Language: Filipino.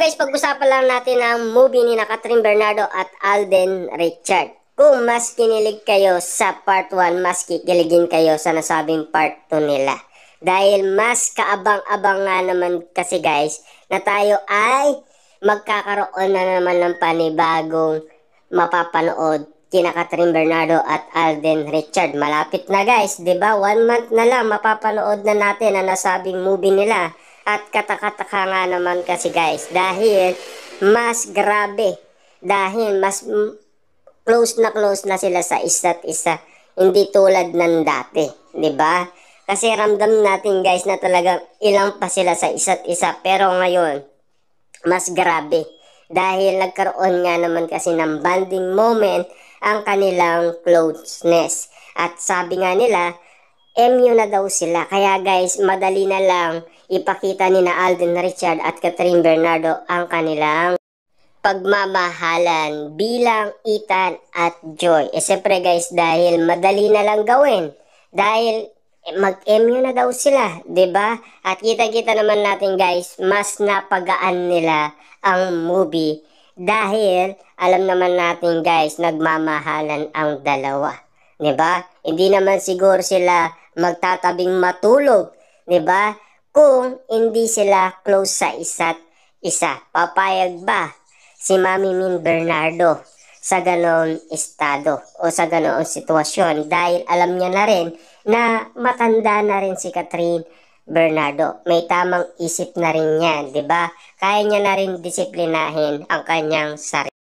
guys, pag-usapan lang natin ang movie ni Catherine Bernardo at Alden Richard. Kung mas kinilig kayo sa part 1, mas kikiligin kayo sa nasabing part 2 nila. Dahil mas kaabang-abang nga naman kasi guys, na tayo ay magkakaroon na naman ng panibagong mapapanood kina Catherine Bernardo at Alden Richard. Malapit na guys, 'di ba? 1 month na lang mapapanood na natin ang nasabing movie nila. At katakataka nga naman kasi guys, dahil mas grabe, dahil mas close na sila sa isa't isa. Hindi tulad ng dati, 'di ba? Kasi ramdam natin guys na talagang ilang pa sila sa isa't isa, pero ngayon mas grabe. Dahil nagkaroon nga naman kasi ng bonding moment ang kanilang closeness. At sabi nga nila, MU na daw sila. Kaya guys, madali na lang ipakita ni na Alden Richard at Catherine Bernardo ang kanilang pagmamahalan bilang Ethan at Joy. Siyempre guys, dahil madali na lang gawin. Dahil mag-MU na daw sila, 'di ba? At kita-kita naman natin guys, mas napagaan nila ang movie dahil alam naman natin guys, nagmamahalan ang dalawa, 'di ba? Hindi naman siguro sila magtatabing matulog, 'di ba? Kung hindi sila close sa isa't isa. Papayag ba si Mami Min Bernardo sa ganon estado o sa ganon sitwasyon? Dahil alam niya na rin na matanda na rin si Catherine Bernardo. May tamang isip na rin yan, 'di ba? Kaya niya na rin disiplinahin ang kanyang sarili.